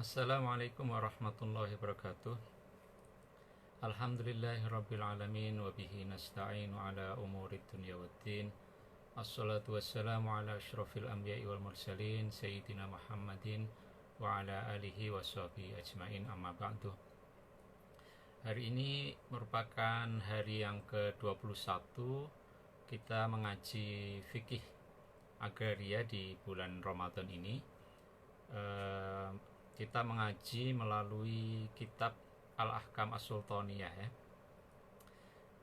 Assalamualaikum warahmatullahi wabarakatuh. Alhamdulillahirrabbilalamin. Wabihi nasta'inu ala umuri dunya waddin. Assalatu wassalamu ala ashrafil anbiya'i wal mursalin Sayyidina Muhammadin wa ala alihi wa sahbihi ajmain, amma ba'du. Hari ini merupakan hari yang ke-21 kita mengaji fikih agraria di bulan Ramadan ini. Kita mengaji melalui kitab Al-Ahkam As-Sultaniyah ya.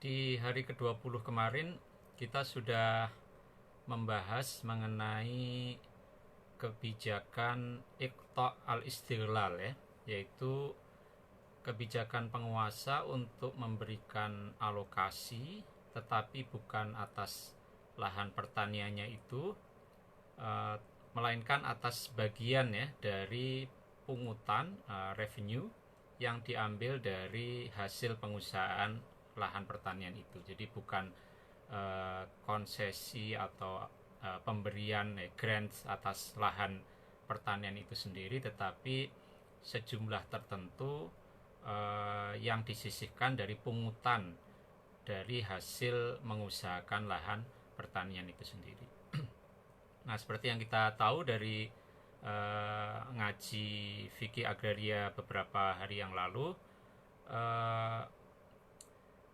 Di hari ke-20 kemarin kita sudah membahas mengenai kebijakan Iqta' al-Istighlal ya, yaitu kebijakan penguasa untuk memberikan alokasi tetapi bukan atas lahan pertaniannya itu, melainkan atas bagian ya dari pungutan revenue yang diambil dari hasil pengusahaan lahan pertanian itu. Jadi bukan konsesi atau pemberian grants atas lahan pertanian itu sendiri, tetapi sejumlah tertentu yang disisihkan dari pungutan dari hasil mengusahakan lahan pertanian itu sendiri. Nah, seperti yang kita tahu dari ngaji fikih agraria beberapa hari yang lalu,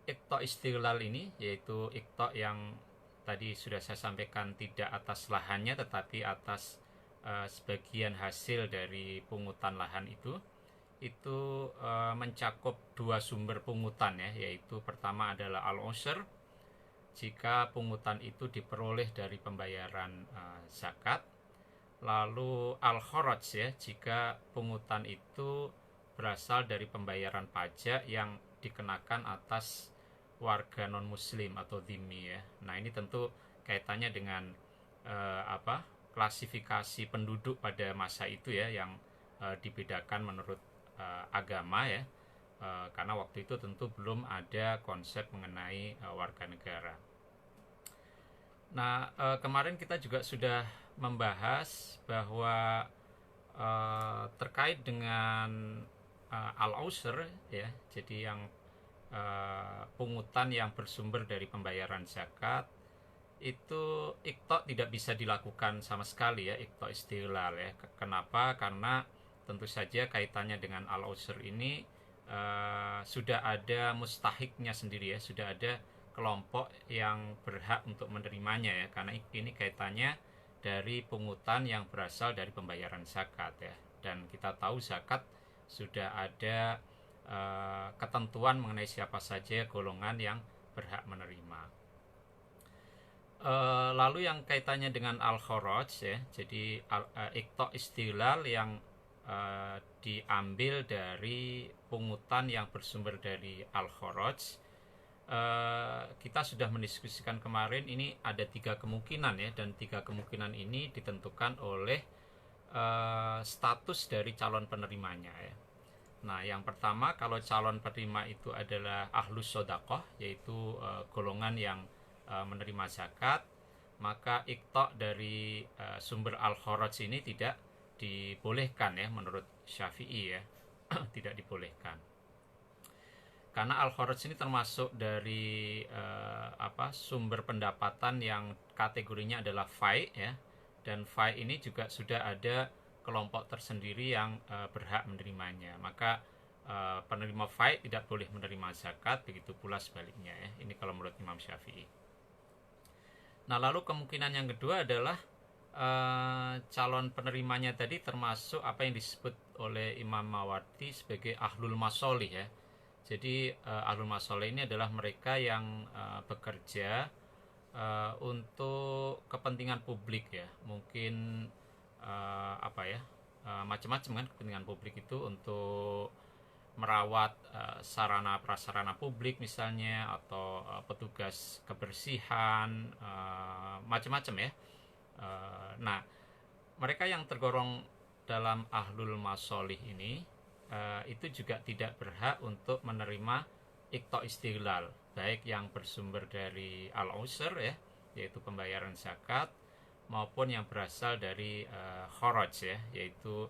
Iqta' Istighlal ini, yaitu Iqta' yang tadi sudah saya sampaikan tidak atas lahannya tetapi atas sebagian hasil dari pungutan lahan itu mencakup dua sumber pungutan ya, yaitu pertama adalah al-ushr, jika pungutan itu diperoleh dari pembayaran zakat. Lalu al-kharaj ya, jika pungutan itu berasal dari pembayaran pajak yang dikenakan atas warga non muslim atau dhimmi ya. Nah, ini tentu kaitannya dengan klasifikasi penduduk pada masa itu ya, yang dibedakan menurut agama ya, karena waktu itu tentu belum ada konsep mengenai warga negara. Nah, kemarin kita juga sudah membahas bahwa terkait dengan al-ushr ya, jadi yang pungutan yang bersumber dari pembayaran zakat itu Iqta' tidak bisa dilakukan sama sekali ya, Iqta' Istighlal ya. Kenapa? Karena tentu saja kaitannya dengan al-ushr ini sudah ada mustahiknya sendiri ya, sudah ada kelompok yang berhak untuk menerimanya ya, karena ini kaitannya dari pungutan yang berasal dari pembayaran zakat ya. Dan kita tahu zakat sudah ada ketentuan mengenai siapa saja golongan yang berhak menerima. Lalu yang kaitannya dengan al-kharaj ya, jadi Iqta' Istighlal yang diambil dari pungutan yang bersumber dari al-kharaj, kita sudah mendiskusikan kemarin, ini ada 3 kemungkinan ya, dan 3 kemungkinan ini ditentukan oleh status dari calon penerimanya ya. Nah, yang pertama, kalau calon penerima itu adalah ahlus shadaqah, yaitu golongan yang menerima zakat, maka Iqta' dari sumber al-kharaj ini tidak dibolehkan ya, menurut Syafi'i ya. Tidak dibolehkan. Karena al-kharaj ini termasuk dari sumber pendapatan yang kategorinya adalah fai ya, dan fai ini juga sudah ada kelompok tersendiri yang berhak menerimanya. Maka penerima fai tidak boleh menerima zakat, begitu pula sebaliknya ya. Ini kalau menurut Imam Syafi'i. Nah, lalu kemungkinan yang kedua adalah calon penerimanya tadi termasuk apa yang disebut oleh Imam Mawardi sebagai ahlul masolih ya. Jadi ahlul masolih ini adalah mereka yang bekerja untuk kepentingan publik ya. Mungkin macam-macam kan kepentingan publik itu, untuk merawat sarana prasarana publik misalnya, atau petugas kebersihan, macam-macam ya. Nah, mereka yang tergolong dalam ahlul masolih ini itu juga tidak berhak untuk menerima Iqta' Istighlal, baik yang bersumber dari al-ushr ya, yaitu pembayaran zakat, maupun yang berasal dari kharaj ya, yaitu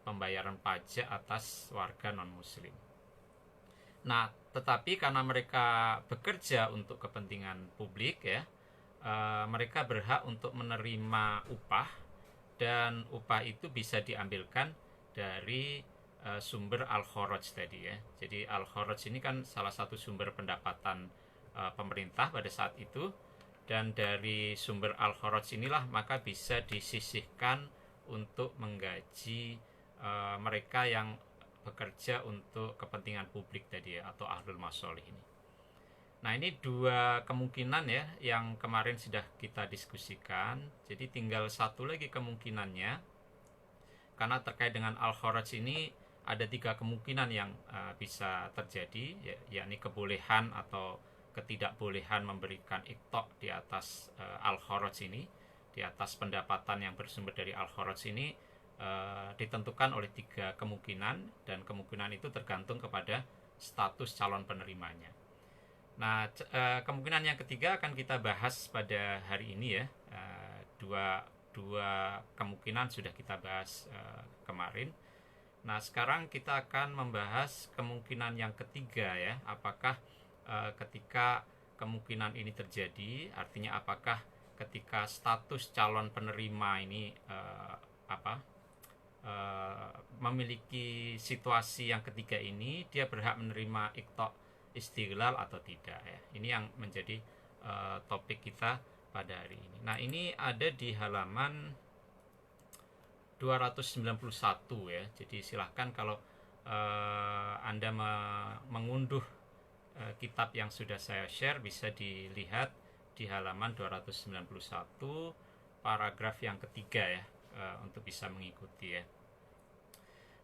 pembayaran pajak atas warga non-muslim. Nah, tetapi karena mereka bekerja untuk kepentingan publik ya, mereka berhak untuk menerima upah, dan upah itu bisa diambilkan dari sumber al-kharaj tadi ya. Jadi al-kharaj ini kan salah satu sumber pendapatan pemerintah pada saat itu, dan dari sumber al-kharaj inilah maka bisa disisihkan untuk menggaji mereka yang bekerja untuk kepentingan publik tadi ya, atau ahlul masolih ini. Nah, ini dua kemungkinan ya yang kemarin sudah kita diskusikan. Jadi tinggal satu lagi kemungkinannya, karena terkait dengan al-kharaj ini ada tiga kemungkinan yang bisa terjadi, yakni kebolehan atau ketidakbolehan memberikan iqta' di atas al-kharaj ini, di atas pendapatan yang bersumber dari al-kharaj ini, ditentukan oleh tiga kemungkinan, dan kemungkinan itu tergantung kepada status calon penerimanya. Nah, kemungkinan yang ketiga akan kita bahas pada hari ini ya. Dua kemungkinan sudah kita bahas kemarin. Nah, sekarang kita akan membahas kemungkinan yang ketiga ya. Apakah ketika kemungkinan ini terjadi, artinya apakah ketika status calon penerima ini memiliki situasi yang ketiga ini, dia berhak menerima iqta' istighlal atau tidak ya. Ini yang menjadi topik kita pada hari ini. Nah, ini ada di halaman 291 ya. Jadi silahkan kalau Anda mengunduh kitab yang sudah saya share, bisa dilihat di halaman 291 paragraf yang ketiga ya, untuk bisa mengikuti ya.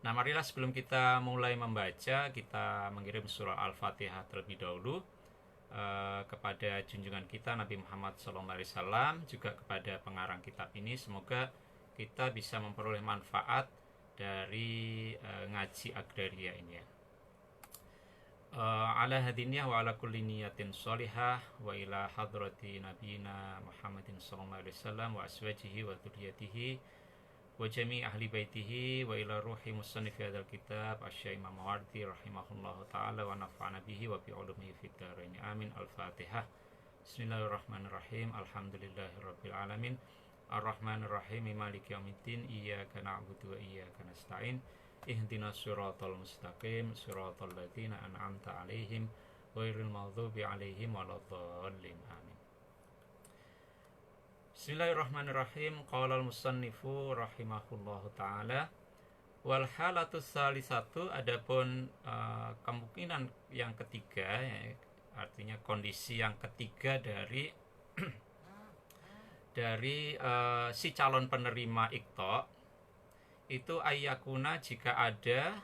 Nah, marilah sebelum kita mulai membaca, kita mengirim surah Al-Fatihah terlebih dahulu kepada junjungan kita Nabi Muhammad SAW, juga kepada pengarang kitab ini. Semoga kita bisa memperoleh manfaat dari ngaji agraria ini ya. Ala hadiniyah wa ala kulli niyatin sholihah wa ila hadrati nabiyina Muhammadin sallallahu alaihi wasallam wa aswajihi wa dzurriyyatihi wa jami' ahli baitihi wa ila ruhi musannif hadzal kitab asy-syaikh Imam Mawardi rahimahullahu taala wa nafa'ana bihi wa bi ulumihi fid dharain amin. Al-Fatihah. Bismillahirrahmanirrahim. Alhamdulillahirabbil alamin. Ar-Rahmanir Rahim. Maliki yaumiddin. Iyyaka na'budu wa iyyaka nasta'in. Ihdinas siratal mustaqim. Siratal ladzina an'amta 'alaihim ghairil maghdubi 'alaihim waladdallin. Amin. Bismillahirrahmanirrahim. Qala al-musannifu rahimahullahu ta'ala, wal halatus salisatu, adapun kemungkinan yang ketiga ya, artinya kondisi yang ketiga dari si calon penerima iqta' itu ayyakuna, jika ada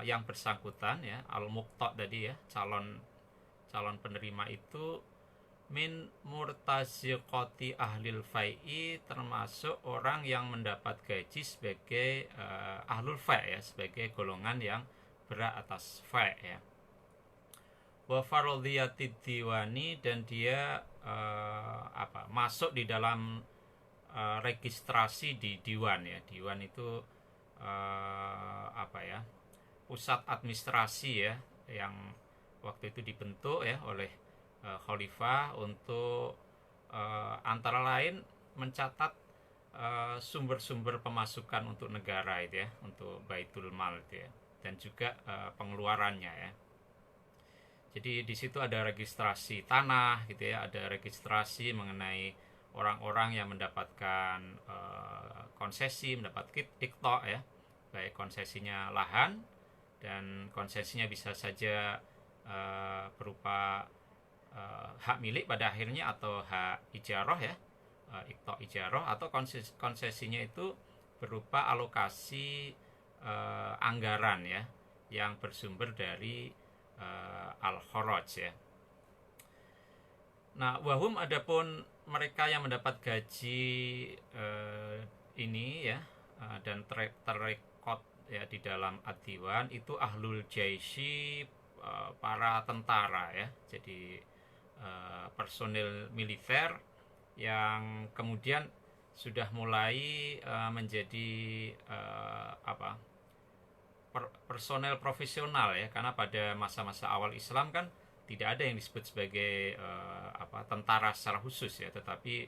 yang bersangkutan ya, al-muqta' tadi ya, calon penerima itu min murtaziqati ahlil fai'i, termasuk orang yang mendapat gaji sebagai ahlul fai' ya, sebagai golongan yang berhak atas fai' ya. Wa faradhiyatid diwani, dan dia masuk di dalam registrasi di diwan ya. Diwan itu pusat administrasi ya, yang waktu itu dibentuk ya oleh khalifah untuk antara lain mencatat sumber-sumber pemasukan untuk negara itu ya, untuk baitul mal itu ya, dan juga pengeluarannya ya. Jadi di situ ada registrasi tanah gitu ya, ada registrasi mengenai orang-orang yang mendapatkan konsesi, mendapat iqta' ya, baik konsesinya lahan, dan konsesinya bisa saja berupa hak milik pada akhirnya, atau hak ijarah ya, iqta' ijarah, atau konsesinya itu berupa alokasi anggaran ya, yang bersumber dari al-kharaj ya. Nah, wahum, adapun mereka yang mendapat gaji ini ya, dan terrekod ya di dalam ad-diwan, itu ahlul jaisi, para tentara ya. Jadi personil militer yang kemudian sudah mulai menjadi personel profesional ya, karena pada masa-masa awal Islam kan tidak ada yang disebut sebagai tentara secara khusus ya, tetapi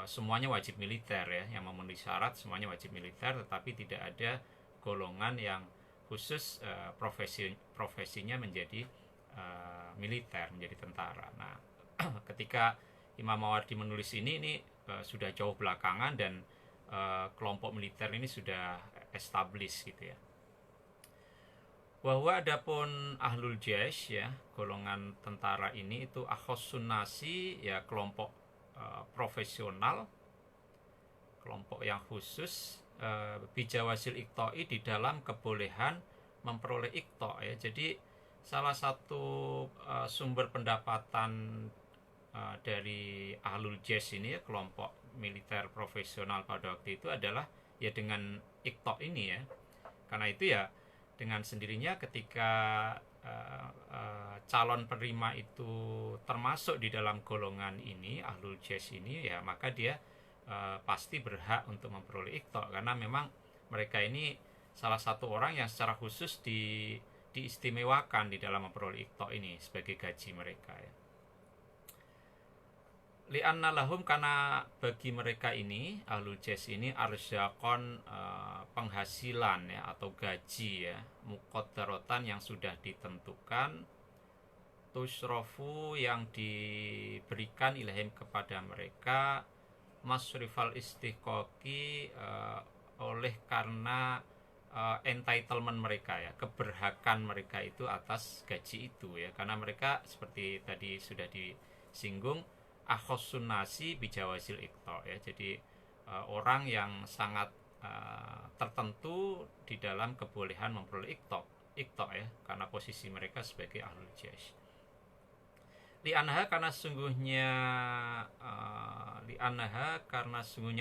semuanya wajib militer ya, yang memenuhi syarat semuanya wajib militer, tetapi tidak ada golongan yang khusus profesinya menjadi militer, menjadi tentara. Nah, ketika Imam Mawardi menulis ini sudah jauh belakangan, dan kelompok militer ini sudah established gitu ya. Bahwa adapun ahlul jaish ya, golongan tentara ini itu akhossun nasi ya, kelompok profesional, kelompok yang khusus bijawasil iqta'i, di dalam kebolehan memperoleh iqta' ya. Jadi salah satu sumber pendapatan dari ahlul jaish ini ya, kelompok militer profesional pada waktu itu adalah ya dengan iqta' ini ya. Karena itu ya dengan sendirinya ketika calon penerima itu termasuk di dalam golongan ini, ahlul jaish ini ya, maka dia pasti berhak untuk memperoleh iqta', karena memang mereka ini salah satu orang yang secara khusus diistimewakan di dalam memperoleh iqta' ini sebagai gaji mereka ya. Li'anna lahum, karena bagi mereka ini ahlul jaish ini arsyaqon, penghasilan ya atau gaji ya, muqaddaratan yang sudah ditentukan, tusrofu yang diberikan ilahim kepada mereka, masrifal istiqoqi oleh karena entitlement mereka ya, keberhakan mereka itu atas gaji itu ya, karena mereka seperti tadi sudah disinggung akhossun nasi bijawasil iqta' ya. Jadi orang yang sangat tertentu di dalam kebolehan memperoleh iqta' ya, karena posisi mereka sebagai ahlul jaish. Li'anha, karena sungguhnya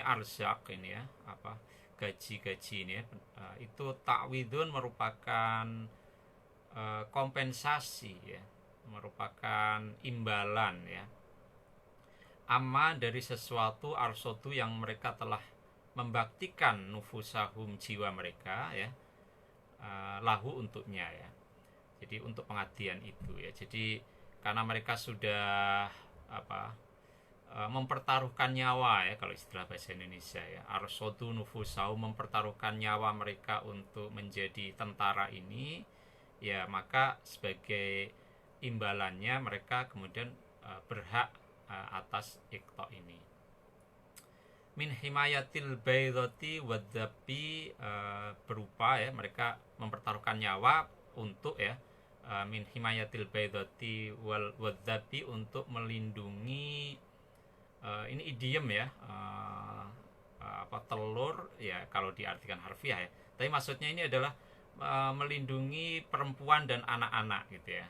arzak ini ya, gaji-gaji ini ya, itu ta'widun, merupakan kompensasi ya, merupakan imbalan ya, amma dari sesuatu arsotu yang mereka telah membaktikan nufusahum, jiwa mereka ya, lahu untuknya ya. Jadi untuk pengabdian itu ya. Jadi karena mereka sudah mempertaruhkan nyawa ya, kalau istilah bahasa Indonesia ya, arsotu nufusahum, mempertaruhkan nyawa mereka untuk menjadi tentara ini ya, maka sebagai imbalannya mereka kemudian berhak atas iqta' ini. Min himayatil baydati wadzabi, berupa ya, mereka mempertaruhkan nyawa untuk ya, min himayatil baydati wal wadzabi, untuk melindungi, ini idiom ya, telur ya kalau diartikan harfiah ya, tapi maksudnya ini adalah melindungi perempuan dan anak-anak gitu ya.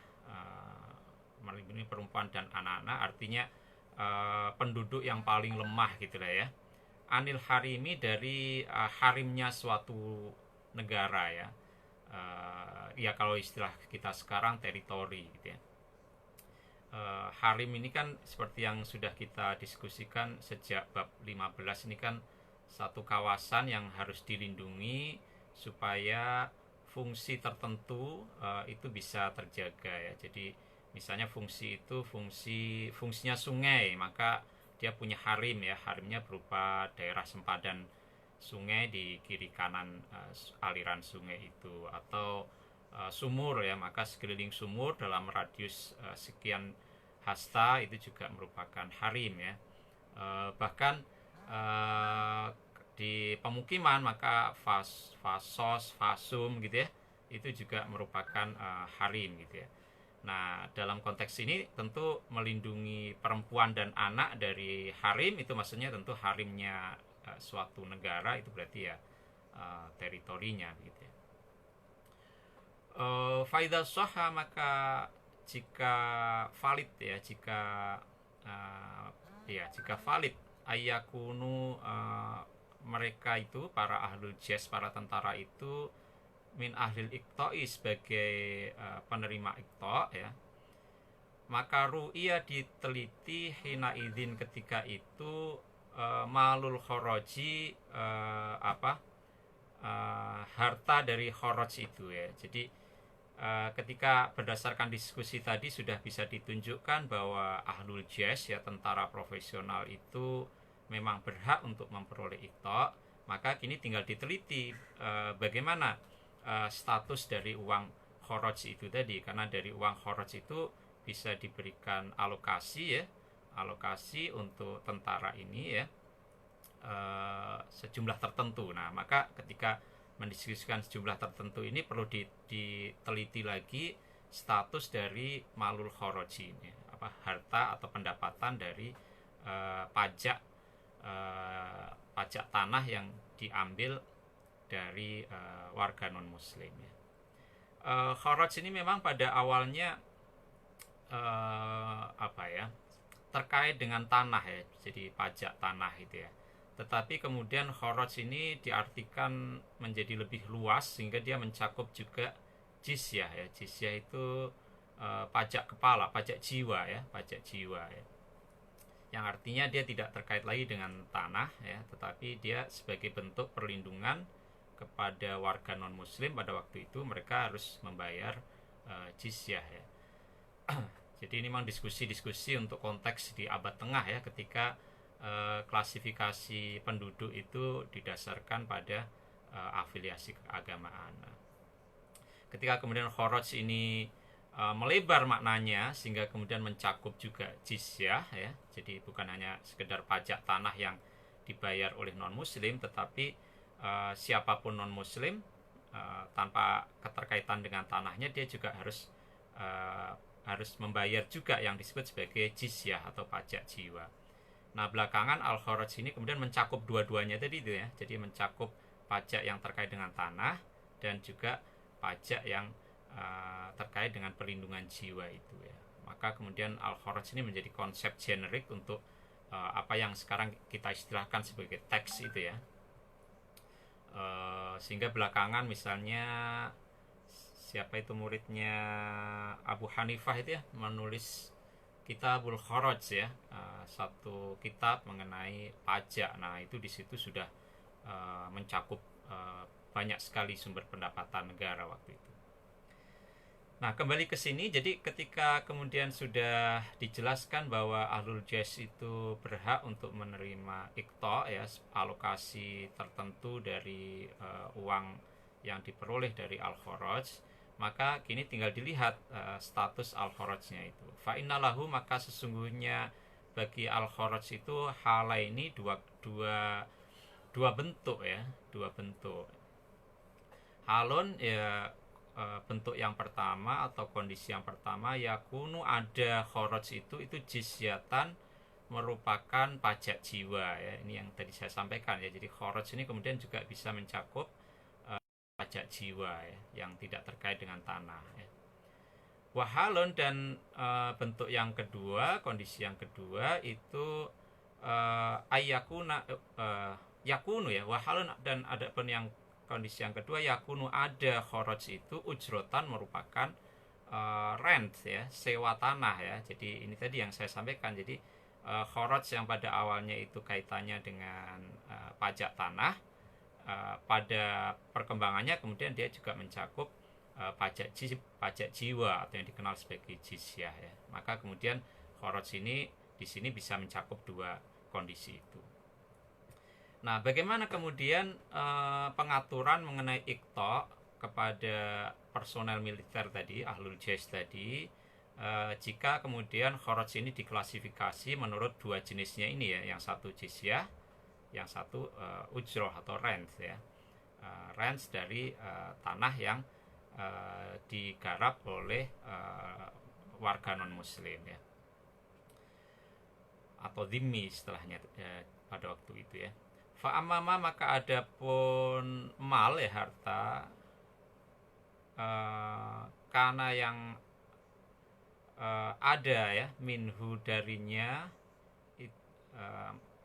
Melindungi perempuan dan anak-anak artinya penduduk yang paling lemah gitu lah ya, anil harimi, dari harimnya suatu negara ya, ya kalau istilah kita sekarang teritori gitu ya. Harim ini kan seperti yang sudah kita diskusikan sejak bab 15, ini kan satu kawasan yang harus dilindungi supaya fungsi tertentu itu bisa terjaga ya. Jadi misalnya fungsi itu fungsinya sungai, maka dia punya harim ya, harimnya berupa daerah sempadan sungai di kiri kanan aliran sungai itu, atau sumur ya, maka sekeliling sumur dalam radius sekian hasta itu juga merupakan harim ya. Bahkan di pemukiman maka fasos, fasum gitu ya, itu juga merupakan harim gitu ya. Nah, dalam konteks ini tentu melindungi perempuan dan anak dari harim, itu maksudnya tentu harimnya suatu negara, itu berarti ya teritorinya gitu ya. Faidha soha, maka jika valid ya, jika valid ayakunu, mereka itu para ahlul jaish, para tentara itu min ahlil iqta'i, sebagai penerima iqta' ya, maka ru'iyah, diteliti hina idzin ketika itu, malul khoroji harta dari khoroj itu ya. Jadi ketika berdasarkan diskusi tadi sudah bisa ditunjukkan bahwa ahlul jais ya, tentara profesional itu memang berhak untuk memperoleh iqta, maka kini tinggal diteliti bagaimana status dari uang khoroj itu tadi, karena dari uang khoroj itu bisa diberikan alokasi ya, alokasi untuk tentara ini ya, sejumlah tertentu. Nah, maka ketika mendiskusikan sejumlah tertentu ini perlu diteliti lagi status dari malul khoroji ini, harta atau pendapatan dari pajak tanah yang diambil dari warga non muslim ya. Khoroj ini memang pada awalnya terkait dengan tanah ya, jadi pajak tanah itu ya. Tetapi kemudian khoroj ini diartikan menjadi lebih luas sehingga dia mencakup juga jizyah ya. Jizyah itu pajak kepala, pajak jiwa ya, pajak jiwa ya. Yang artinya dia tidak terkait lagi dengan tanah ya, tetapi dia sebagai bentuk perlindungan kepada warga non muslim pada waktu itu, mereka harus membayar jizyah ya. Jadi ini memang diskusi-diskusi untuk konteks di abad tengah ya, ketika klasifikasi penduduk itu didasarkan pada afiliasi keagamaan. Ketika kemudian khoroj ini melebar maknanya sehingga kemudian mencakup juga jizyah ya, jadi bukan hanya sekedar pajak tanah yang dibayar oleh non muslim, tetapi siapapun non muslim tanpa keterkaitan dengan tanahnya, dia juga harus membayar juga yang disebut sebagai jizyah atau pajak jiwa. Nah, belakangan al-khoroj ini kemudian mencakup dua-duanya tadi itu ya. Jadi mencakup pajak yang terkait dengan tanah dan juga pajak yang terkait dengan perlindungan jiwa itu ya. Maka kemudian al-khoroj ini menjadi konsep generik untuk apa yang sekarang kita istilahkan sebagai tax itu ya. Sehingga belakangan misalnya siapa itu muridnya Abu Hanifah itu ya, menulis Kitabul Khoroj ya, satu kitab mengenai pajak. Nah, itu di situ sudah mencakup banyak sekali sumber pendapatan negara waktu itu. Nah, kembali ke sini, jadi ketika kemudian sudah dijelaskan bahwa ahlul jais itu berhak untuk menerima iqta ya, alokasi tertentu dari uang yang diperoleh dari al-khoroj, maka kini tinggal dilihat status al-khorojnya itu. Fa innalahu, maka sesungguhnya bagi al-khoroj itu halaini dua bentuk ya, dua bentuk. Halun ya, bentuk yang pertama atau kondisi yang pertama, yakunu ada khoroj itu jizyatan, merupakan pajak jiwa ya. Ini yang tadi saya sampaikan ya. Jadi khoroj ini kemudian juga bisa mencakup pajak jiwa ya, yang tidak terkait dengan tanah ya. Wahalun, dan bentuk yang kedua, kondisi yang kedua itu yakunu ya, wahalun, dan ada pun yang kondisi yang kedua, yakunu ada khoroj itu ujrotan, merupakan rent ya, sewa tanah ya. Jadi ini tadi yang saya sampaikan, jadi khoroj yang pada awalnya itu kaitannya dengan pajak tanah, pada perkembangannya kemudian dia juga mencakup pajak jiwa atau yang dikenal sebagai jizyah ya. Maka kemudian khoroj ini di sini bisa mencakup dua kondisi itu. Nah, bagaimana kemudian pengaturan mengenai iqta kepada personel militer tadi, ahlul jais tadi, jika kemudian khoroj ini diklasifikasi menurut dua jenisnya ini ya, yang satu jizyah, yang satu ujroh atau rent ya, rent dari tanah yang digarap oleh warga non muslim ya, atau dhimmi istilahnya pada waktu itu ya. Fa'amama, maka ada pun mal ya, harta karena yang ada ya, minhu darinya,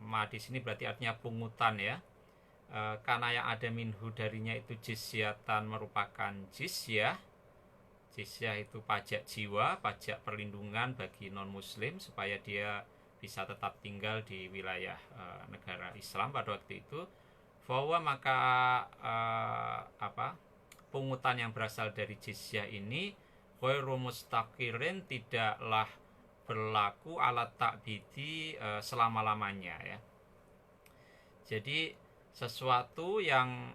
ma di sini berarti artinya pungutan ya. Karena yang ada minhu darinya itu jizyatan, merupakan jizyah. Jizyah itu pajak jiwa, pajak perlindungan bagi non muslim supaya dia bisa tetap tinggal di wilayah negara Islam pada waktu itu, bahwa maka pungutan yang berasal dari jizyah ini ghairu mustaqirin, tidaklah berlaku alat takbidi selama-lamanya ya. Jadi sesuatu yang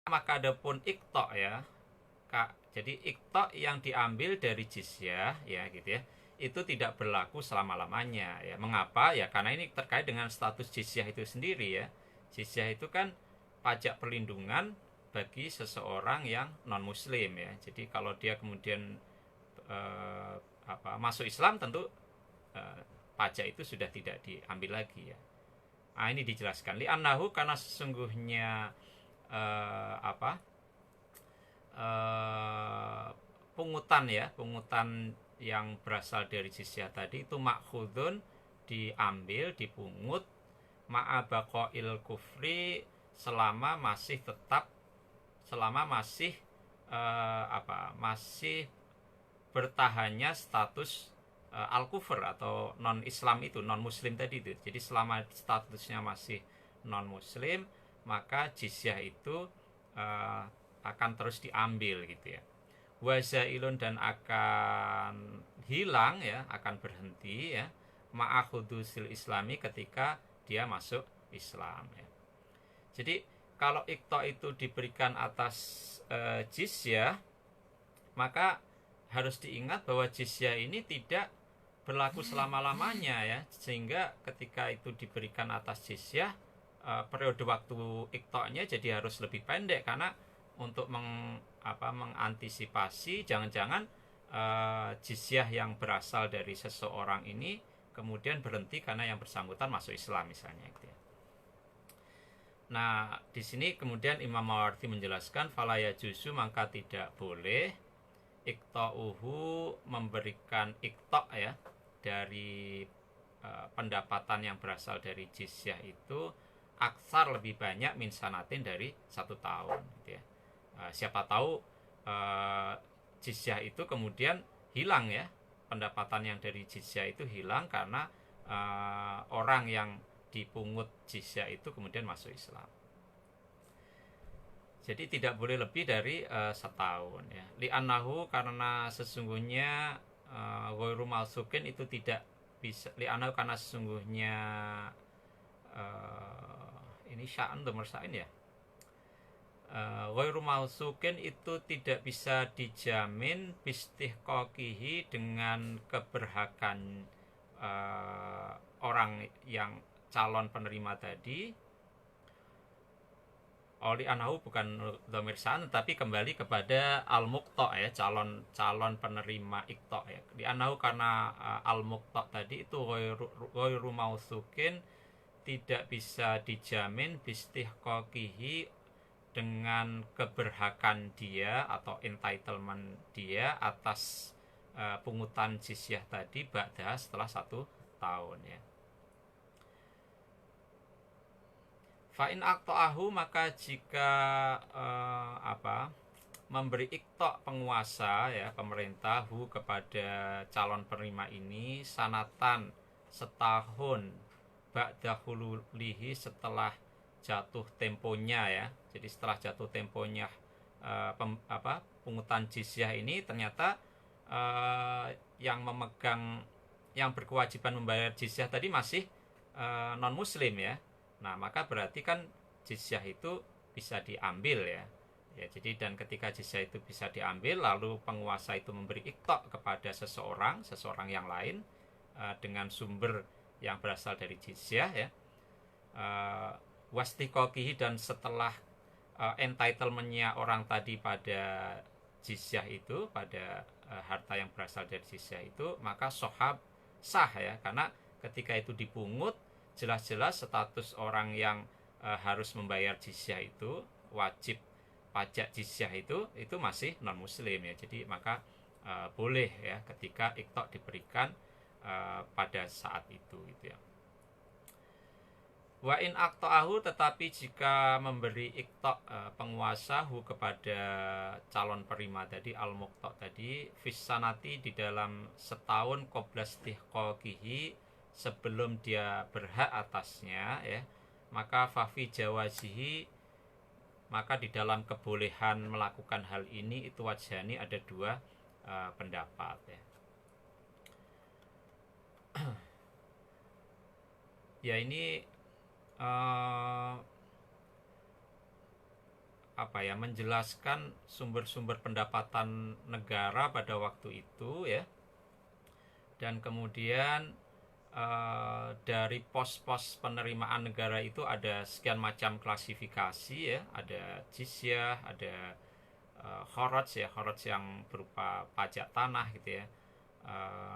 maka adapun iktok ya Kak. Jadi iktok yang diambil dari jizyah ya gitu ya, itu tidak berlaku selama-lamanya ya. Mengapa? Ya karena ini terkait dengan status jizyah itu sendiri ya. Jizyah itu kan pajak perlindungan bagi seseorang yang non muslim ya. Jadi kalau dia kemudian masuk Islam, tentu pajak itu sudah tidak diambil lagi ya. Nah, ini dijelaskan li'annahu, karena sesungguhnya pungutan yang berasal dari jizyah tadi itu makhudun, diambil, dipungut, ma'abaqail kufri, selama masih bertahannya status al-kufur atau non-Islam itu, non-muslim tadi itu. Jadi selama statusnya masih non-muslim, maka jizyah itu akan terus diambil gitu ya. Wazailun, dan akan hilang ya, akan berhenti ya, ma'ahudusil islami, ketika dia masuk Islam ya. Jadi kalau iktok itu diberikan atas jizyah, maka harus diingat bahwa jizyah ini tidak berlaku selama-lamanya ya, sehingga ketika itu diberikan atas jizyah, periode waktu iktoknya jadi harus lebih pendek, karena untuk mengantisipasi jangan-jangan jizyah yang berasal dari seseorang ini kemudian berhenti karena yang bersangkutan masuk Islam misalnya gitu ya. Nah, di sini kemudian Imam Mawardi menjelaskan falaya juzu, maka tidak boleh iktauhu, memberikan iktok ya dari pendapatan yang berasal dari jizyah itu aksar, lebih banyak, min sanatin, dari 1 tahun gitu ya. Siapa tahu jizyah itu kemudian hilang ya, pendapatan yang dari jizyah itu hilang karena orang yang dipungut jizyah itu kemudian masuk Islam. Jadi tidak boleh lebih dari setahun ya. Li'annahu, karena sesungguhnya ghairu malsukin itu tidak bisa, li'annahu karena sesungguhnya ini sya'an demersain ya. Ghairu malsukin itu tidak bisa dijamin bistihqaqihi, dengan keberhakan orang yang calon penerima tadi. Oli anahu bukan dhamir sa'an, tapi kembali kepada al-muqta ya, calon penerima ikta ya. Di anahu, karena al-muqta tadi itu ghairu mausukin, tidak bisa dijamin bistihqaqihi, dengan keberhakan dia atau entitlement dia atas pungutan jizyah tadi ba'da, setelah 1 tahun ya. Fa'in aqta'ahu, maka jika memberi iktok penguasa ya, pemerintah hu, kepada calon penerima ini, sanatan, setahun, ba'da hululihi, setelah jatuh temponya ya. Jadi setelah jatuh temponya pungutan jizyah ini, ternyata yang berkewajiban membayar jizyah tadi masih non muslim ya. Nah, maka berarti kan jizyah itu bisa diambil ya. Ya, jadi dan ketika jizyah itu bisa diambil, lalu penguasa itu memberi iktok kepada seseorang yang lain dengan sumber yang berasal dari jizyah ya. Wastiqoqihi, dan setelah entitlementnya orang tadi pada jizyah itu, pada harta yang berasal dari jizyah itu, maka sah ya, karena ketika itu dipungut, jelas-jelas status orang yang harus membayar jizyah itu, wajib pajak jizyah itu masih non muslim ya. Jadi maka boleh ya ketika iktok diberikan pada saat itu gitu ya. Wa in aqta'ahu, tetapi jika memberi ikta penguasa hu kepada calon perima tadi, al-muqta tadi, fissanati di dalam setahun qoblas tihqaqihi, sebelum dia berhak atasnya ya, maka fafi jawazihi, maka di dalam kebolehan melakukan hal ini itu wajhani, ada dua pendapat ya. Ya ini apa ya, menjelaskan sumber-sumber pendapatan negara pada waktu itu ya, dan kemudian dari pos-pos penerimaan negara itu ada sekian macam klasifikasi ya, ada jizyah, ada kharaj ya, kharaj yang berupa pajak tanah gitu ya,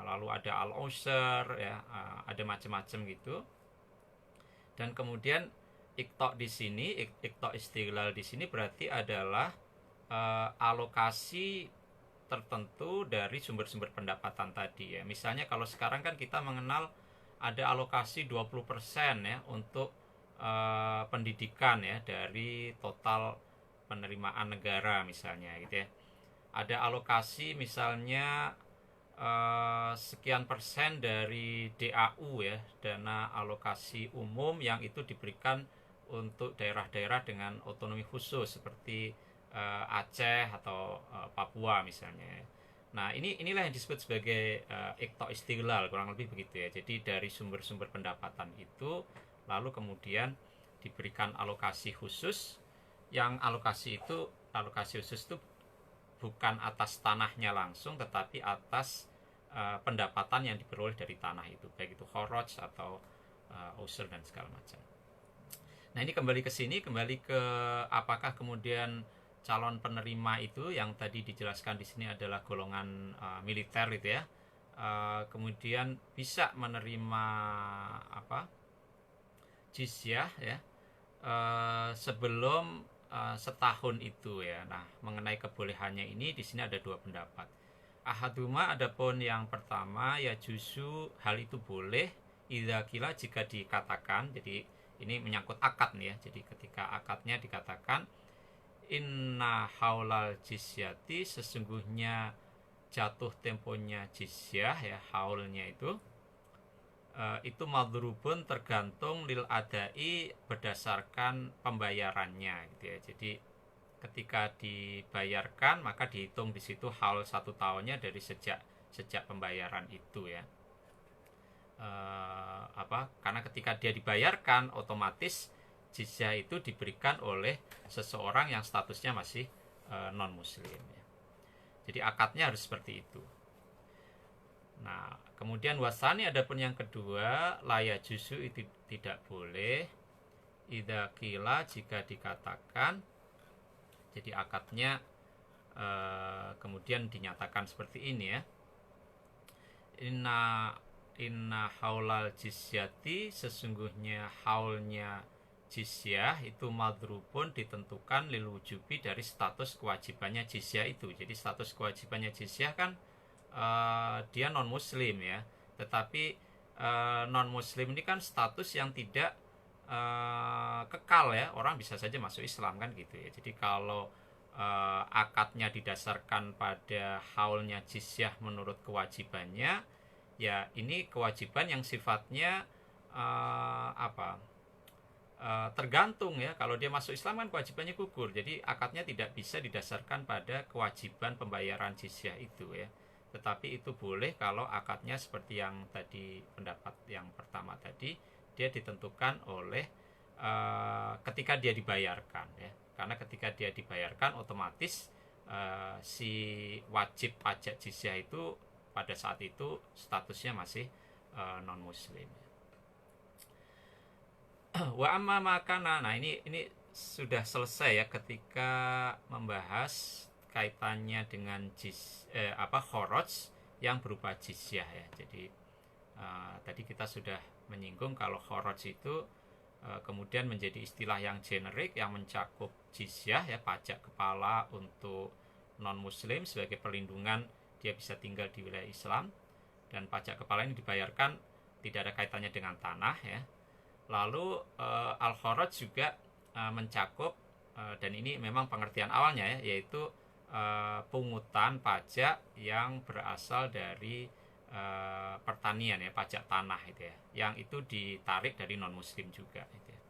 lalu ada al-usr ya, ada macam-macam gitu. Dan kemudian ikta di sini, ikta istiqlal di sini berarti adalah alokasi tertentu dari sumber-sumber pendapatan tadi ya. Misalnya kalau sekarang kan kita mengenal ada alokasi 20% ya untuk pendidikan ya dari total penerimaan negara misalnya gitu ya. Ada alokasi misalnya sekian persen dari DAU ya, dana alokasi umum, yang itu diberikan untuk daerah-daerah dengan otonomi khusus seperti Aceh atau Papua misalnya. Nah, inilah yang disebut sebagai ikta istiqlal, kurang lebih begitu ya. Jadi dari sumber-sumber pendapatan itu lalu kemudian diberikan alokasi khusus, yang alokasi khusus itu bukan atas tanahnya langsung, tetapi atas pendapatan yang diperoleh dari tanah itu, baik itu kharaj atau usur dan segala macam. Nah, ini kembali ke sini, kembali ke apakah kemudian calon penerima itu yang tadi dijelaskan di sini adalah golongan militer itu ya, kemudian bisa menerima jizyah ya sebelum setahun itu ya. Nah, mengenai kebolehannya ini di sini ada dua pendapat. Ahaduma, adapun yang pertama, ya justru hal itu boleh idza kila, jika dikatakan. Jadi ini menyangkut akad nih ya. Jadi ketika akadnya dikatakan inna haulal jizyati, sesungguhnya jatuh temponya jizyah ya, haulnya itu madrubun, tergantung lil adai, berdasarkan pembayarannya gitu ya. Jadi ketika dibayarkan maka dihitung di situ haul 1 tahunnya dari sejak pembayaran itu ya. Karena ketika dia dibayarkan otomatis jizyah itu diberikan oleh seseorang yang statusnya masih non muslim ya. Jadi akadnya harus seperti itu. Nah, kemudian wasani, adapun yang kedua, laya juzu, itu tidak boleh idza qila, jika dikatakan. Jadi akadnya kemudian dinyatakan seperti ini ya. Inna haulal jizyati, sesungguhnya haulnya jizyah itu madrubun, ditentukan lil wujubi, dari status kewajibannya jizyah itu. Jadi status kewajibannya jizyah kan dia non muslim ya, tetapi non muslim ini kan status yang tidak kekal ya, orang bisa saja masuk Islam kan gitu ya. Jadi kalau akadnya didasarkan pada haulnya jizyah menurut kewajibannya, ya ini kewajiban yang sifatnya tergantung ya. Kalau dia masuk Islam kan kewajibannya gugur, jadi akadnya tidak bisa didasarkan pada kewajiban pembayaran jizyah itu ya. Tetapi itu boleh kalau akadnya seperti yang tadi, pendapat yang pertama tadi, dia ditentukan oleh ketika dia dibayarkan ya. Karena ketika dia dibayarkan otomatis si wajib pajak jizyah itu pada saat itu statusnya masih non muslim. Wa amma makana, nah ini sudah selesai ya ketika membahas kaitannya dengan kharaj yang berupa jizyah ya. Jadi tadi kita sudah menyinggung kalau kharaj itu kemudian menjadi istilah yang generik yang mencakup jizyah ya, pajak kepala untuk non muslim sebagai perlindungan dia bisa tinggal di wilayah Islam, dan pajak kepala ini dibayarkan tidak ada kaitannya dengan tanah ya. Lalu al-kharaj juga mencakup dan ini memang pengertian awalnya ya, yaitu pungutan pajak yang berasal dari pertanian ya, pajak tanah itu ya, yang itu ditarik dari non muslim juga gitu ya.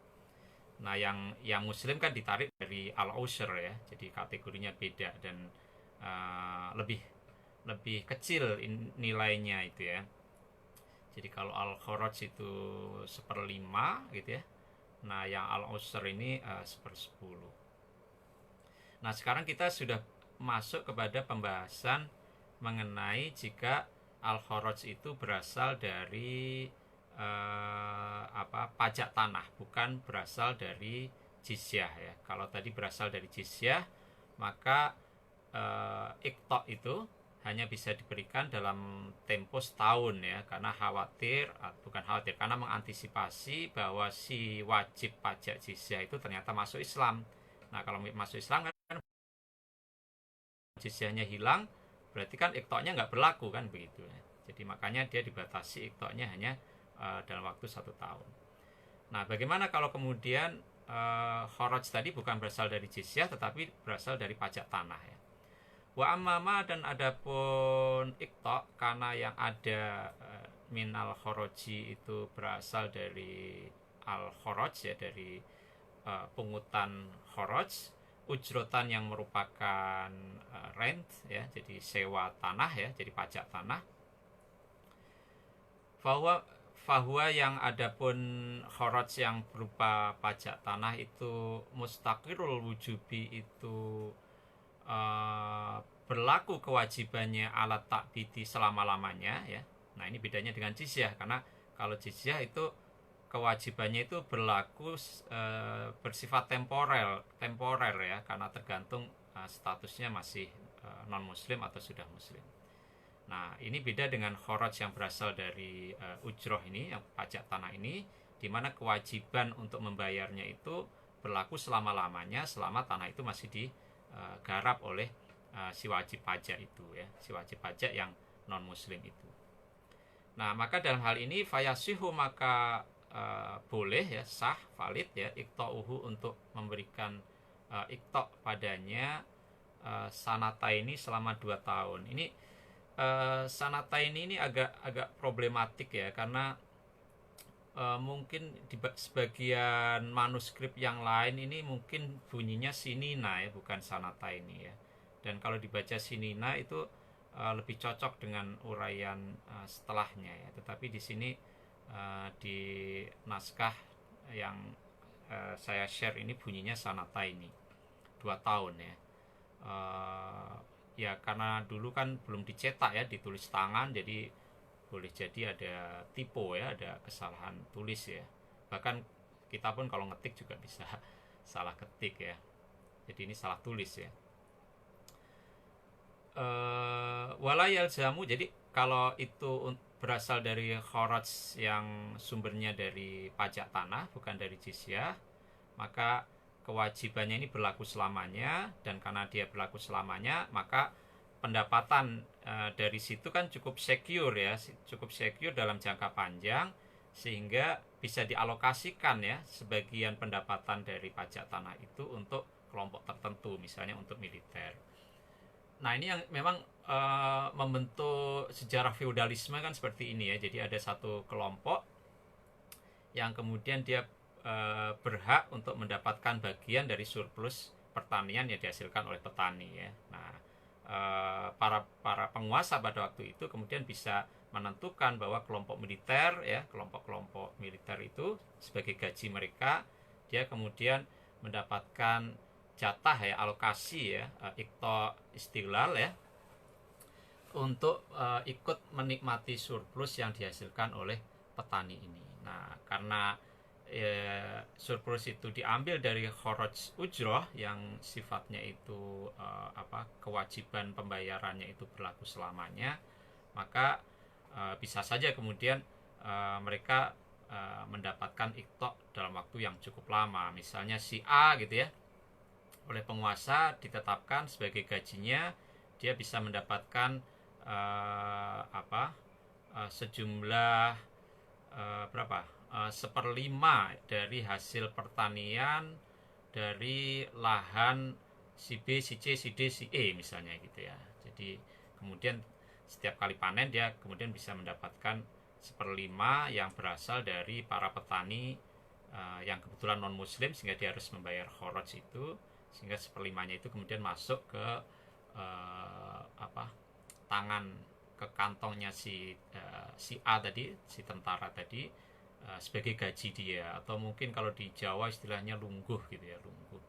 Nah, yang muslim kan ditarik dari al-ushr ya, jadi kategorinya beda dan lebih lebih kecil nilainya itu ya. Jadi kalau al-kharaj itu 1/5 gitu ya. Nah, yang al-ushr ini 1/10. Nah, sekarang kita sudah masuk kepada pembahasan mengenai jika al-kharaj itu berasal dari pajak tanah, bukan berasal dari jizyah ya. Kalau tadi berasal dari jizyah, maka iqta itu hanya bisa diberikan dalam tempo setahun ya, karena bukan khawatir, karena mengantisipasi bahwa si wajib pajak jizyah itu ternyata masuk Islam. Nah, kalau masuk Islam kan jizyahnya hilang, berarti kan iqta'nya nggak berlaku kan begitu ya. Jadi makanya dia dibatasi iqta'nya hanya dalam waktu 1 tahun. Nah, bagaimana kalau kemudian kharaj tadi bukan berasal dari jizyah tetapi berasal dari pajak tanah ya. Wa ammama, dan adapun iqta' karena yang ada minal kharaji itu berasal dari al kharaj ya, dari pungutan kharaj, ujrotan yang merupakan rent ya, jadi sewa tanah ya, jadi pajak tanah. Fahuwa yang adapun kharaj yang berupa pajak tanah itu mustaqirul wujubi, itu berlaku kewajibannya alat takbidi selama-lamanya ya. Nah, ini bedanya dengan jizyah, karena kalau jizyah itu kewajibannya itu berlaku bersifat temporer ya, karena tergantung statusnya masih non muslim atau sudah muslim. Nah, ini beda dengan kharaj yang berasal dari ujroh ini, yang pajak tanah ini, di mana kewajiban untuk membayarnya itu berlaku selama-lamanya, selama tanah itu masih digarap oleh si wajib pajak itu ya, si wajib pajak yang non muslim itu. Nah, maka dalam hal ini fayasihu, maka boleh ya, sah, valid ya, iqta'uhu, untuk memberikan iqta' padanya sanata ini selama 2 tahun. Ini sanata ini agak problematik ya, karena mungkin di sebagian manuskrip yang lain ini mungkin bunyinya sinina ya, bukan sanata ini ya. Dan kalau dibaca sinina itu lebih cocok dengan uraian setelahnya ya. Tetapi di sini di naskah yang saya share ini bunyinya sanata ini 2 tahun ya. Ya karena dulu kan belum dicetak ya, ditulis tangan, jadi boleh jadi ada typo ya, ada kesalahan tulis ya. Bahkan kita pun kalau ngetik juga bisa salah ketik ya. Jadi ini salah tulis ya. Walayal jamu, jadi kalau itu berasal dari kharaj yang sumbernya dari pajak tanah, bukan dari jizyah, maka kewajibannya ini berlaku selamanya, dan karena dia berlaku selamanya, maka pendapatan dari situ kan cukup secure ya, cukup secure dalam jangka panjang, sehingga bisa dialokasikan ya sebagian pendapatan dari pajak tanah itu untuk kelompok tertentu, misalnya untuk militer. Nah, ini yang memang membentuk sejarah feudalisme kan seperti ini ya. Jadi ada satu kelompok yang kemudian dia berhak untuk mendapatkan bagian dari surplus pertanian yang dihasilkan oleh petani ya. Nah, para penguasa pada waktu itu kemudian bisa menentukan bahwa kelompok militer ya, kelompok-kelompok militer itu sebagai gaji mereka, dia kemudian mendapatkan jatah ya, alokasi ya, iqta istiqlal ya, untuk ikut menikmati surplus yang dihasilkan oleh petani ini. Nah, karena surplus itu diambil dari kharaj ujroh yang sifatnya itu kewajiban pembayarannya itu berlaku selamanya, maka bisa saja kemudian mereka mendapatkan iqta dalam waktu yang cukup lama. Misalnya si A gitu ya, oleh penguasa ditetapkan sebagai gajinya, dia bisa mendapatkan sejumlah berapa 1/5 dari hasil pertanian dari lahan si B, si C, si D, si E misalnya gitu ya. Jadi kemudian setiap kali panen dia kemudian bisa mendapatkan 1/5 yang berasal dari para petani yang kebetulan non muslim, sehingga dia harus membayar kharaj itu, sehingga 1/5-nya itu kemudian masuk ke tangan, ke kantongnya si A tadi, si tentara tadi, sebagai gaji dia, atau mungkin kalau di Jawa istilahnya lungguh gitu ya, lungguh.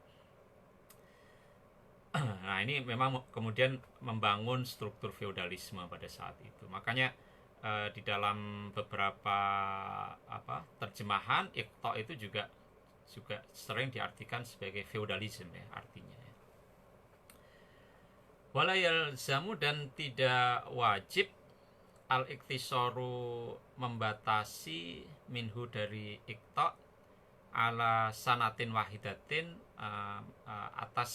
Nah, ini memang kemudian membangun struktur feodalisme pada saat itu. Makanya di dalam beberapa terjemahan iqta itu juga sering diartikan sebagai feodalisme ya, artinya ya. Wala yalzamu, dan tidak wajib al-iktisaru membatasi minhu dari iqta ala sanatin wahidatin atas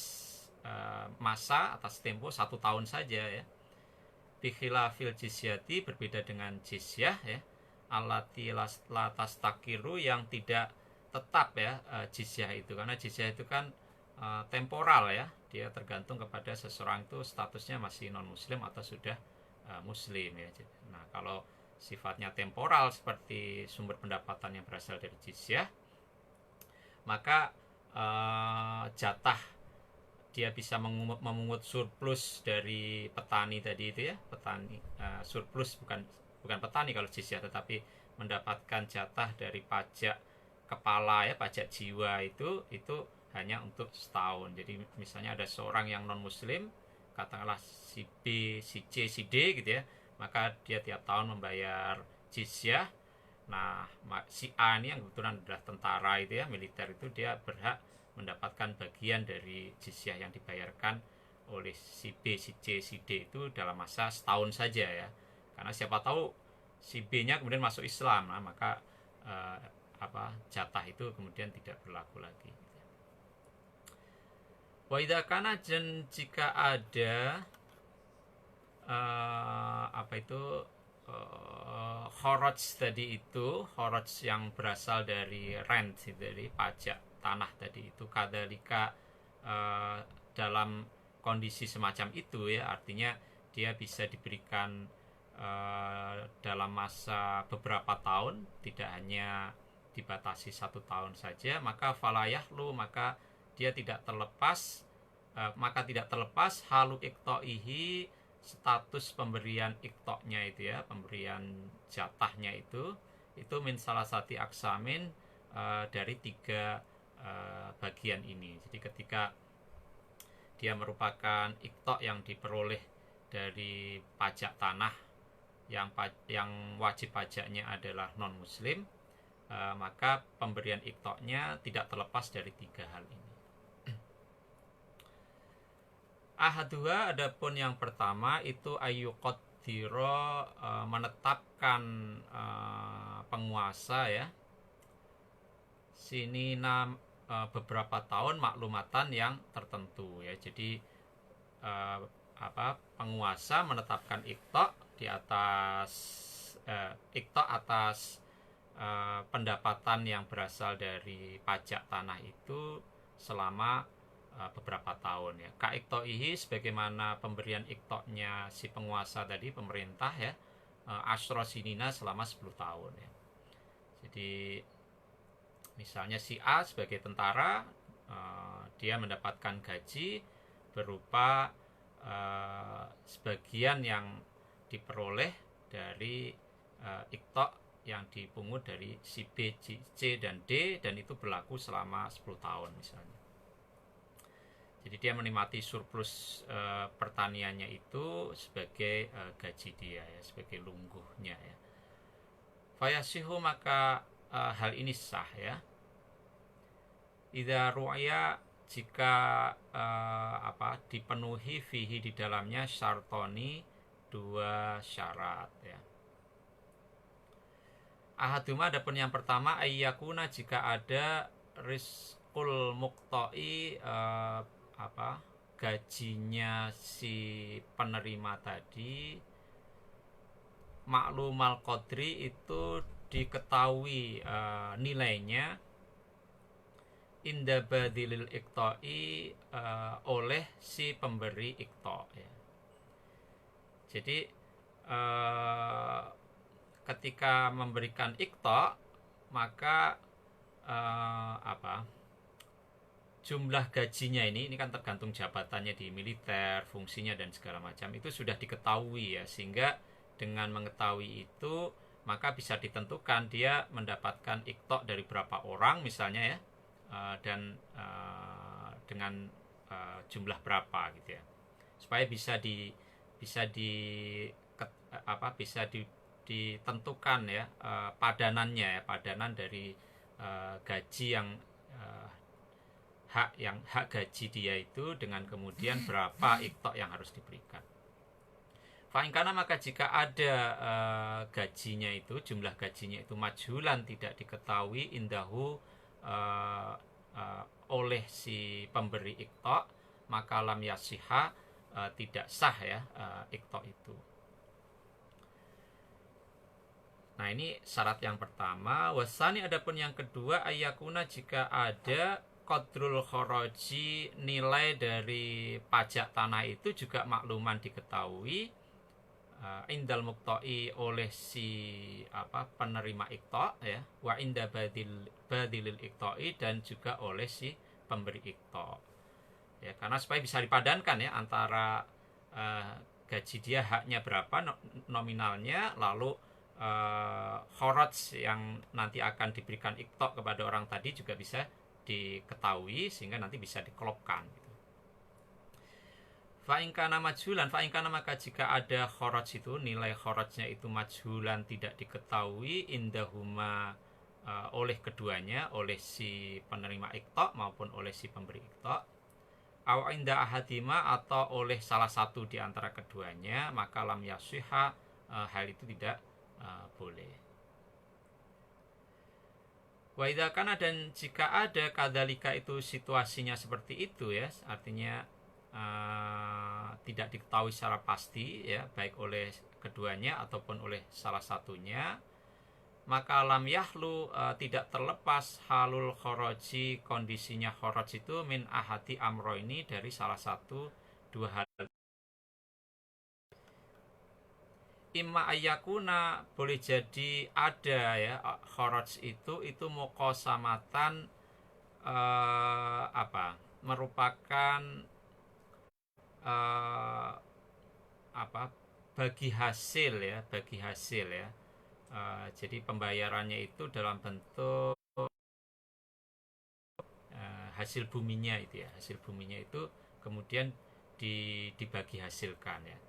masa, atas tempo 1 tahun saja ya. Bikhilafil jizyati, berbeda dengan jizyah ya, allati latas takiru, yang tidak tetap ya jizyah itu, karena jizyah itu kan temporal ya, dia tergantung kepada seseorang itu statusnya masih non muslim atau sudah muslim ya. Nah, kalau sifatnya temporal seperti sumber pendapatan yang berasal dari jizyah, maka jatah dia bisa memungut surplus dari petani tadi itu ya, petani surplus, bukan petani kalau jizyah, tetapi mendapatkan jatah dari pajak kepala ya, pajak jiwa itu hanya untuk setahun. Jadi misalnya ada seorang yang non muslim, katakanlah si B, si C, si D gitu ya, maka dia tiap tahun membayar jizyah. Nah, si A ini yang kebetulan adalah tentara itu ya, militer itu, dia berhak mendapatkan bagian dari jizyah yang dibayarkan oleh si B, si C, si D itu dalam masa setahun saja ya. Karena siapa tahu si B-nya kemudian masuk Islam, nah, maka jatah itu kemudian tidak berlaku lagi. Wa idza kana, jika ada kharaj tadi itu, kharaj yang berasal dari rent, dari pajak tanah tadi itu, kadalika dalam kondisi semacam itu ya, artinya dia bisa diberikan dalam masa beberapa tahun, tidak hanya dibatasi 1 tahun saja, maka falayahlu, maka dia tidak terlepas, halu iqta'ihi, status pemberian iqta'nya itu ya, pemberian jatahnya itu min salasati aksamin, dari 3 bagian ini. Jadi ketika dia merupakan iqta' yang diperoleh dari pajak tanah yang wajib pajaknya adalah non muslim, maka pemberian iqta'nya tidak terlepas dari 3 hal ini. Ahadua, adapun yang pertama itu ayyuqaddiro, menetapkan penguasa ya, sini beberapa tahun maklumatan yang tertentu ya. Jadi penguasa menetapkan iqta' di atas pendapatan yang berasal dari pajak tanah itu selama beberapa tahun ya. Ka iqta'ihi, sebagaimana pemberian iqta'nya si penguasa tadi, pemerintah ya, asyra sinina, selama 10 tahun ya. Jadi misalnya si A sebagai tentara, dia mendapatkan gaji berupa sebagian yang diperoleh dari iqta' yang dipungut dari si B, C, dan D, dan itu berlaku selama 10 tahun misalnya. Jadi dia menikmati surplus pertaniannya itu sebagai gaji dia ya, sebagai lungguhnya ya. Fayasihu, maka hal ini sah ya. Idza ru'ya, jika dipenuhi fihi, di dalamnya, syartoni, 2 syarat ya. Ahaduma, adapun yang pertama, ayyakuna, jika ada rizqul muqta'i, gajinya si penerima tadi, maklumal qadri, itu diketahui nilainya inda badilil iqta'i oleh si pemberi iqta' ya. Jadi ketika memberikan iqta' maka jumlah gajinya ini kan tergantung jabatannya di militer, fungsinya dan segala macam itu sudah diketahui ya, sehingga dengan mengetahui itu maka bisa ditentukan dia mendapatkan iqta' dari berapa orang misalnya ya, dan dengan jumlah berapa gitu ya, supaya bisa ditentukan ya padanannya ya, padanan dari gaji yang hak gaji dia itu dengan kemudian berapa iqta' yang harus diberikan. Fa'ingkana maka jika ada gajinya itu, jumlah gajinya itu majhulan, tidak diketahui indahu oleh si pemberi iqta', maka lam yasiha, tidak sah ya iqta' itu. Nah ini syarat yang pertama. Wasani adapun yang kedua, ayakuna jika ada qadrul kharaji, nilai dari pajak tanah itu juga makluman diketahui indal muqta'i oleh si penerima iqta' ya, wa inda badilil iqta'i dan juga oleh si pemberi iqta' ya, karena supaya bisa dipadankan ya antara gaji dia haknya berapa nominalnya, lalu kharaj yang nanti akan diberikan iqta' kepada orang tadi juga bisa diketahui sehingga nanti bisa dikelopkan gitu. Fa'ingkana majhulan, fa'ingkana maka jika ada kharaj itu, nilai kharajnya itu majhulan, tidak diketahui indahuma oleh keduanya, oleh si penerima iqta' maupun oleh si pemberi iqta', aw inda ahadima atau oleh salah satu di antara keduanya, maka lam yashiha, hal itu tidak boleh. Wa idza kana, dan jika ada kadzalika itu situasinya seperti itu ya, artinya tidak diketahui secara pasti ya, baik oleh keduanya ataupun oleh salah satunya, maka lam yahlu, tidak terlepas halul kharaji, kondisinya kharaj itu min ahadi amro, ini dari salah satu dua hal. Imma ayyakuna, boleh jadi ada ya kharaj itu muqasamatan, merupakan bagi hasil ya, jadi pembayarannya itu dalam bentuk hasil buminya itu ya, hasil buminya itu kemudian dibagi hasilkan ya.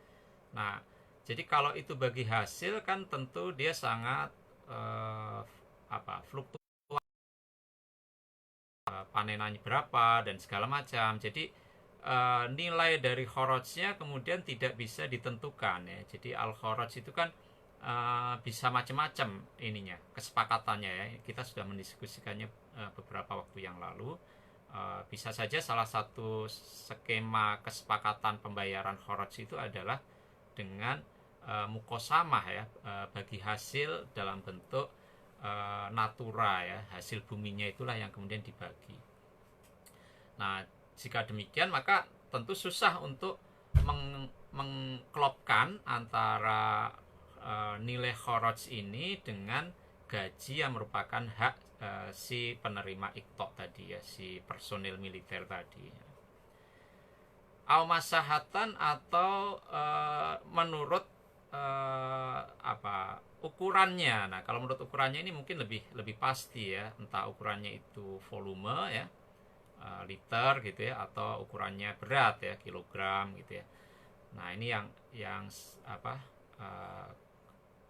Nah, jadi kalau itu bagi hasil kan tentu dia sangat fluktuatif, panenannya berapa dan segala macam. Jadi nilai dari kharajnya kemudian tidak bisa ditentukan ya. Jadi al kharaj itu kan bisa macam-macam ininya, kesepakatannya ya. Kita sudah mendiskusikannya beberapa waktu yang lalu. Bisa saja salah satu skema kesepakatan pembayaran kharaj itu adalah dengan mukosamah ya, bagi hasil dalam bentuk natura ya, hasil buminya itulah yang kemudian dibagi. Nah, jika demikian maka tentu susah untuk mengklopkan antara nilai kharaj ini dengan gaji yang merupakan hak si penerima iqta' tadi ya, si personil militer tadi. Au masahatan, atau menurut ukurannya. Nah, kalau menurut ukurannya ini mungkin lebih pasti ya, entah ukurannya itu volume ya, liter gitu ya, atau ukurannya berat ya, kilogram gitu ya. Nah, ini yang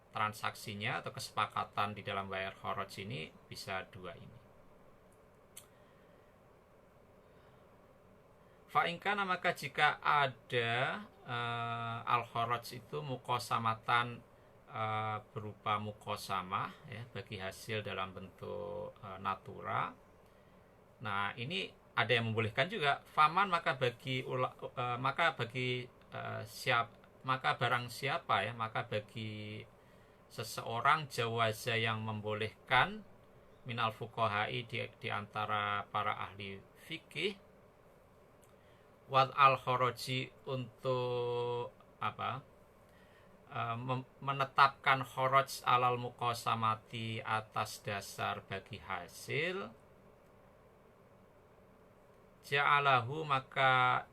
transaksinya atau kesepakatan di dalam bayar kharaj ini bisa dua ini. Fa'ingkana maka jika ada al kharaj itu muqasamatan, berupa muqasamah ya, bagi hasil dalam bentuk natura. Nah, ini ada yang membolehkan juga. Faman, maka bagi barang siapa ya, maka bagi seseorang jawaza yang membolehkan minal fuqahai di antara para ahli fikih wal al khoroji untuk apa menetapkan khoroj alal muqasamati atas dasar bagi hasil ja'alahu maka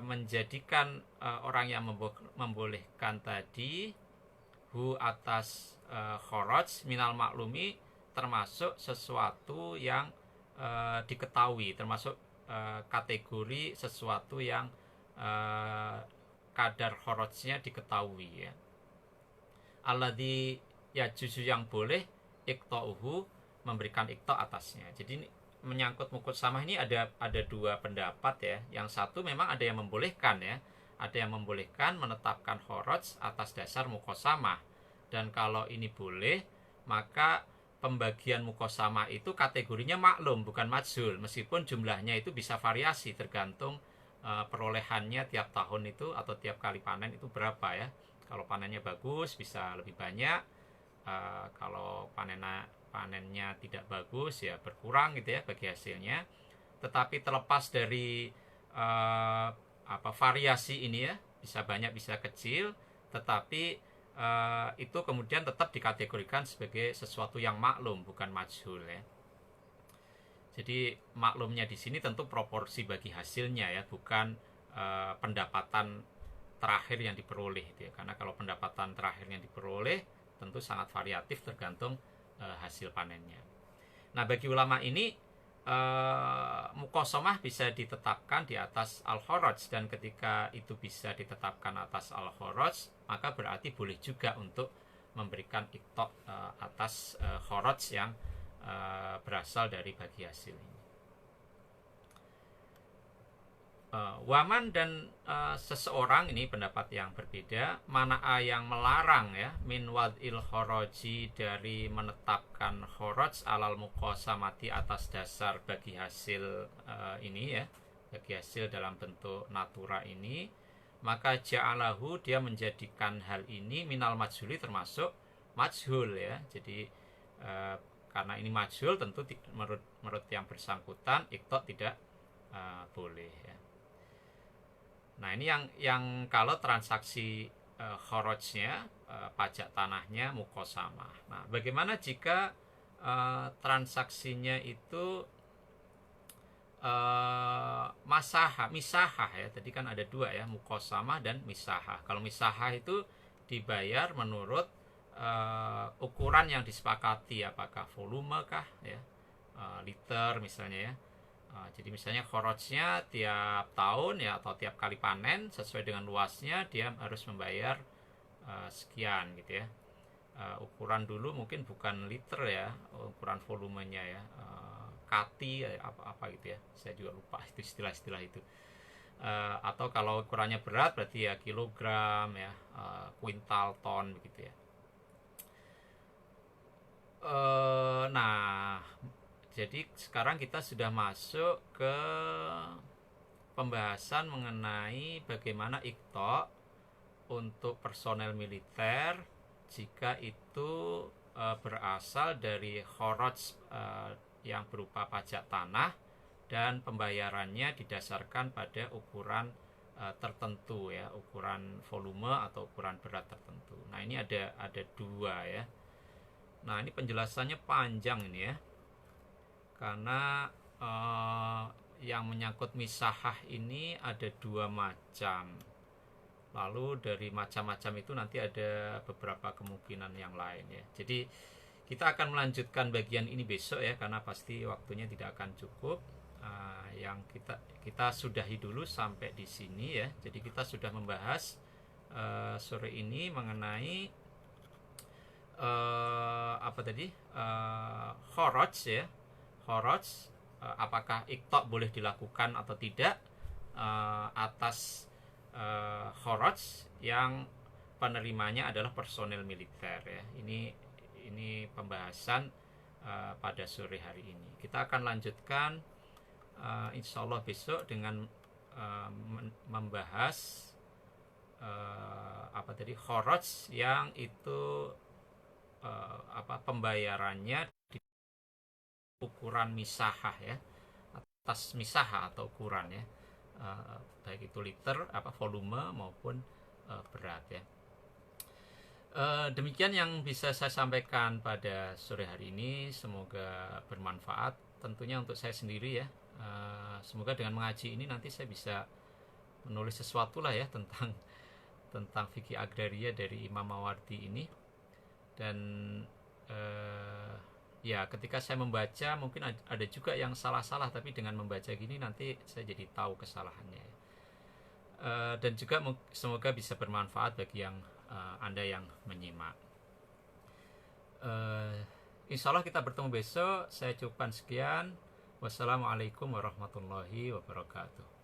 menjadikan orang yang membolehkan tadi hu atas khoroj minal maklumi termasuk sesuatu yang diketahui, termasuk kategori sesuatu yang kadar khorojnya diketahui ya. Alladzi ya juzu yang boleh iqta'uhu memberikan iqta' atasnya. Jadi menyangkut muqasamah ini ada dua pendapat ya. Yang satu memang ada yang membolehkan ya. Ada yang membolehkan menetapkan khoroj atas dasar muqasamah. Dan kalau ini boleh, maka pembagian muqasamah itu kategorinya maklum bukan majhul, meskipun jumlahnya itu bisa variasi tergantung perolehannya tiap tahun itu atau tiap kali panen itu berapa ya. Kalau panennya bagus bisa lebih banyak, kalau panennya tidak bagus ya berkurang gitu ya bagi hasilnya. Tetapi terlepas dari variasi ini ya, bisa banyak bisa kecil, tetapi itu kemudian tetap dikategorikan sebagai sesuatu yang maklum bukan majhul ya. Jadi maklumnya di sini tentu proporsi bagi hasilnya ya, bukan pendapatan terakhir yang diperoleh gitu ya. Karena kalau pendapatan terakhir yang diperoleh tentu sangat variatif tergantung hasil panennya. Nah, bagi ulama ini muqasamah bisa ditetapkan di atas al-khoroj, dan ketika itu bisa ditetapkan atas al-khoroj, maka berarti boleh juga untuk memberikan iqta' atas khoroj yang berasal dari bagi hasil ini. Waman dan seseorang, ini pendapat yang berbeda, mana'a yang melarang ya min wad'il khoroji dari menetapkan khoroj alal muqasamati atas dasar bagi hasil ini ya, bagi hasil dalam bentuk natura ini, maka ja'alahu dia menjadikan hal ini minal majhuli termasuk majhul ya. Jadi karena ini majhul tentu menurut yang bersangkutan iqta' tidak boleh ya. Nah, ini yang kalau transaksi khorojnya, pajak tanahnya muqasamah. Nah, bagaimana jika transaksinya itu misahah ya. Tadi kan ada dua ya, muqasamah dan misahah. Kalau misahah itu dibayar menurut ukuran yang disepakati, apakah volume kah ya, liter misalnya ya. Jadi misalnya khorojnya tiap tahun ya atau tiap kali panen sesuai dengan luasnya dia harus membayar sekian gitu ya. Ukuran dulu mungkin bukan liter ya, ukuran volumenya ya, kati apa gitu ya, saya juga lupa itu istilah-istilah itu. Atau kalau ukurannya berat berarti ya kilogram ya, kuintal, ton begitu ya. Nah, jadi sekarang kita sudah masuk ke pembahasan mengenai bagaimana iqta' untuk personel militer jika itu berasal dari khoroj yang berupa pajak tanah dan pembayarannya didasarkan pada ukuran tertentu ya, ukuran volume atau ukuran berat tertentu. Nah, ini ada dua ya. Nah, ini penjelasannya panjang ini ya. Karena yang menyangkut misahah ini ada dua macam. Lalu dari macam-macam itu nanti ada beberapa kemungkinan yang lain ya. Jadi kita akan melanjutkan bagian ini besok ya, karena pasti waktunya tidak akan cukup. Yang kita sudahi dulu sampai di sini ya. Jadi kita sudah membahas sore ini mengenai khoroj ya. Khoroj, apakah iqta' boleh dilakukan atau tidak atas khoroj yang penerimanya adalah personel militer ya. Ini pembahasan pada sore hari ini. Kita akan lanjutkan insya Allah besok dengan membahas khoroj yang itu pembayarannya di ukuran misahah ya, atas misahah atau ukuran ya, baik itu liter volume maupun berat ya. Demikian yang bisa saya sampaikan pada sore hari ini, semoga bermanfaat tentunya untuk saya sendiri ya. Semoga dengan mengaji ini nanti saya bisa menulis sesuatu lah ya tentang fikih agraria dari Imam Mawardi ini. Dan ya ketika saya membaca mungkin ada juga yang salah-salah, tapi dengan membaca gini nanti saya jadi tahu kesalahannya. Dan juga semoga bisa bermanfaat bagi yang Anda yang menyimak. Insya Allah kita bertemu besok. Saya cukupkan sekian. Wassalamualaikum warahmatullahi wabarakatuh.